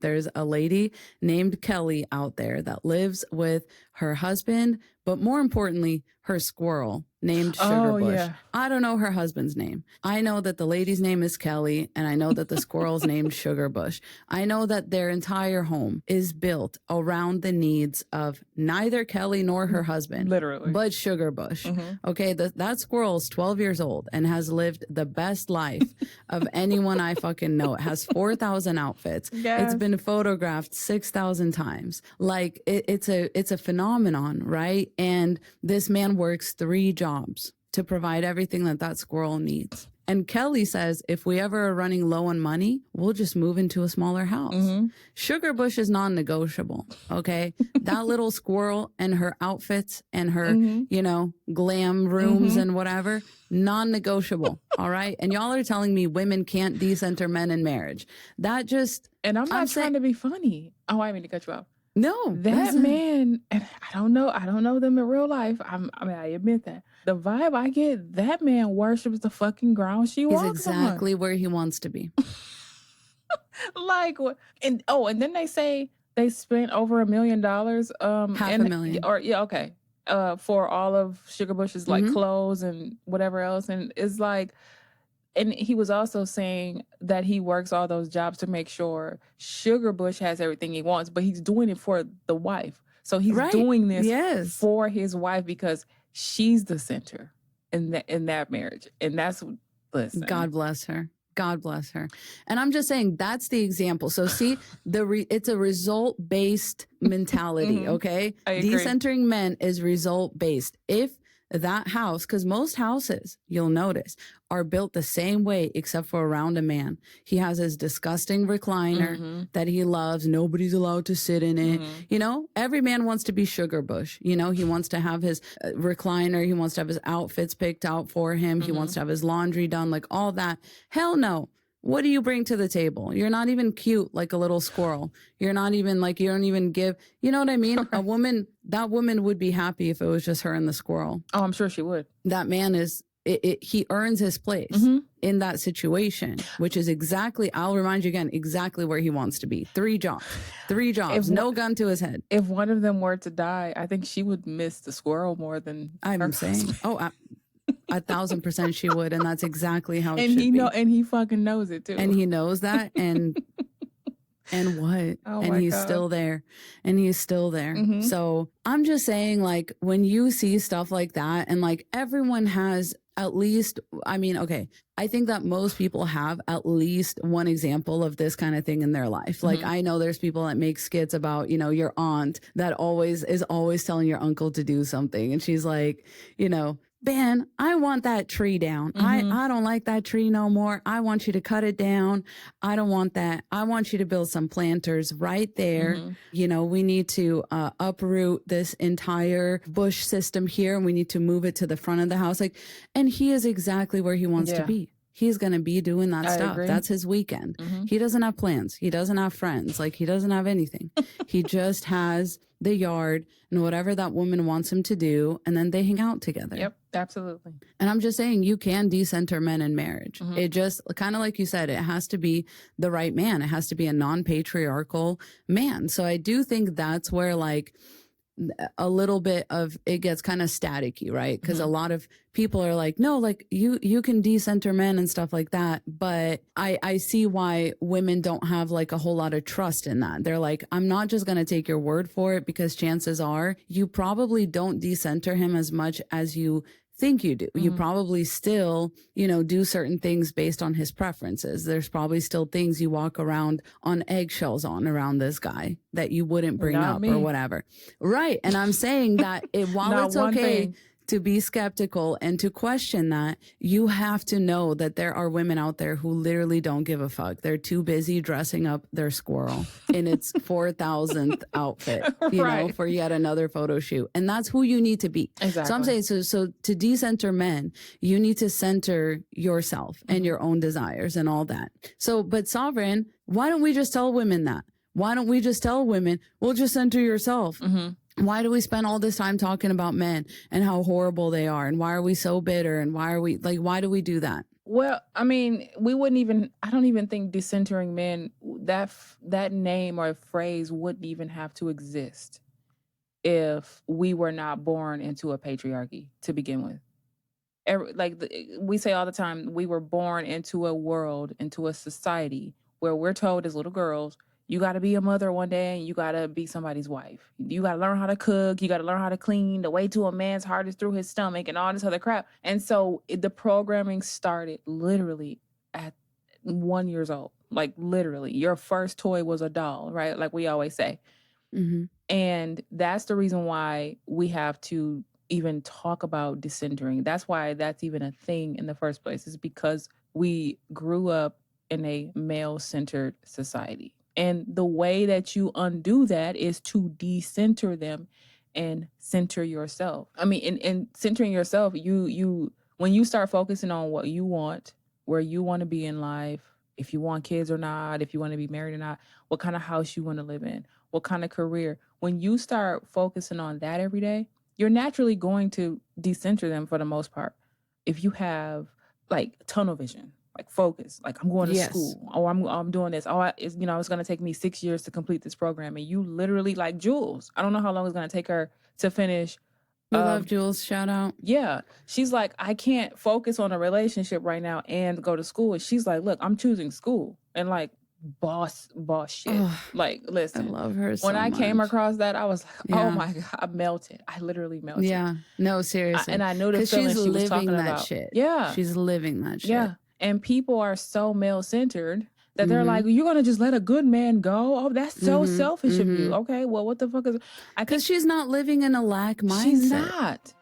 There's a lady named Kelly out there that lives with her husband, but more importantly, her squirrel named Sugarbush. Yeah. I don't know her husband's name. I know that the lady's name is Kelly, and I know that the squirrel's named Sugarbush. I know that their entire home is built around the needs of neither Kelly nor her husband, literally, but Sugarbush. Okay, that squirrel's 12 years old and has lived the best life of anyone I fucking know. It has 4,000 outfits. Yes. It's been photographed 6,000 times. Like it's a phenomenon, right? And this man works 3 jobs to provide everything that squirrel needs. And Kelly says, if we ever are running low on money, we'll just move into a smaller house. Sugarbush is non-negotiable, okay? That little squirrel and her outfits and her, glam rooms and whatever, non-negotiable, all right? And y'all are telling me women can't decenter men in marriage. That just... And I'm not trying to be funny. Oh, I mean to cut you off. No. That man, and I don't know them in real life. I admit that. The vibe I get, that man worships the fucking ground she walks on. He's exactly where he wants to be. And then they say they spent over $1 million. $500,000. For all of Sugarbush's clothes and whatever else. And it's like, and he was also saying that he works all those jobs to make sure Sugarbush has everything he wants, but he's doing it for the wife. So he's doing this for his wife because she's the center in that marriage. And that's, listen. God bless her. God bless her. And I'm just saying that's the example. So see, it's a result-based mentality, okay? I agree. Decentering men is result-based. If that house, because most houses, you'll notice, are built the same way except for around a man. He has his disgusting recliner that he loves. Nobody's allowed to sit in it. You know, every man wants to be Sugarbush. You know, he wants to have his recliner. He wants to have his outfits picked out for him. He wants to have his laundry done, like all that. Hell no. What do you bring to the table? You're not even cute like a little squirrel. You're not even like, you don't even give, you know what I mean? That woman would be happy if it was just her and the squirrel. Oh, I'm sure she would. That man is, he earns his place in that situation, which is exactly, I'll remind you again, exactly where he wants to be. 3 jobs, no gun to his head. If one of them were to die, I think she would miss the squirrel more than I'm saying. Oh, 1,000% she would, and that's exactly how it and should he be. And he fucking knows it too. And he knows that, and what? Oh and he's still there. And he's still there. So I'm just saying, like, when you see stuff like that, and like everyone has at least, I mean, okay, I think that most people have at least one example of this kind of thing in their life. Like, I know there's people that make skits about, you know, your aunt that is always telling your uncle to do something. And she's like, you know, Ben, I want that tree down. I don't like that tree no more. I want you to cut it down. I don't want that. I want you to build some planters right there. You know, we need to uproot this entire bush system here, and we need to move it to the front of the house. Like, and he is exactly where he wants to be. He's going to be doing that stuff. Agree. That's his weekend. He doesn't have plans. He doesn't have friends. Like, he doesn't have anything. He just has the yard and whatever that woman wants him to do, and then they hang out together. Yep, absolutely. And I'm just saying, you can decenter men in marriage. It just, kind of like you said, it has to be the right man. It has to be a non-patriarchal man. So I do think that's where, like, a little bit of it gets kind of staticky, right? Because a lot of people are like, no, like you can decenter men and stuff like that. But I see why women don't have like a whole lot of trust in that. They're like, I'm not just going to take your word for it, because chances are you probably don't decenter him as much as you think you do. You probably still, you know, do certain things based on his preferences. There's probably still things you walk around on eggshells around this guy that you wouldn't bring up or whatever. Right. And I'm saying that while it's okay to be skeptical and to question that, you have to know that there are women out there who literally don't give a fuck. They're too busy dressing up their squirrel in its 4,000th outfit, you know, for yet another photo shoot. And that's who you need to be. Exactly. So I'm saying, so to decenter men, you need to center yourself and your own desires and all that. So, but Sovereign, why don't we just tell women that? Why don't we just tell women, well, just center yourself? Why do we spend all this time talking about men and how horrible they are? And why are we so bitter? And why do we do that? Well, I mean, I don't even think decentering men, that name or phrase wouldn't even have to exist if we were not born into a patriarchy to begin with. We say all the time, we were born into a world, into a society where we're told as little girls, you got to be a mother one day and you got to be somebody's wife. You got to learn how to cook. You got to learn how to clean. The way to a man's heart is through his stomach and all this other crap. And so the programming started literally at 1 year old. Like literally, your first toy was a doll, right? Like we always say. Mm-hmm. And that's the reason why we have to even talk about disentering. That's why that's even a thing in the first place, is because we grew up in a male-centered society. And the way that you undo that is to decenter them and center yourself. I mean, in centering yourself, you when you start focusing on what you want, where you want to be in life, if you want kids or not, if you want to be married or not, what kind of house you want to live in, what kind of career. When you start focusing on that every day, you're naturally going to decenter them for the most part. If you have like tunnel vision, like focus, like I'm going to school, or I'm doing this. It's going to take me 6 years to complete this program. And you literally, like Jules, I don't know how long it's going to take her to finish. We love Jules, shout out. Yeah. She's like, I can't focus on a relationship right now and go to school. And she's like, look, I'm choosing school. And like, boss shit. Ugh, like, listen, I love her so when I much. Came across that, I was like, oh my God, I melted. I literally melted. Yeah, no, seriously. And I knew the feeling she was talking about. Shit. Yeah. She's living that shit. Yeah. And people are so male-centered that they're like, you're going to just let a good man go? Oh, that's so selfish of you. Okay, well, what the fuck is... Because she's not living in a lack mindset. She's not.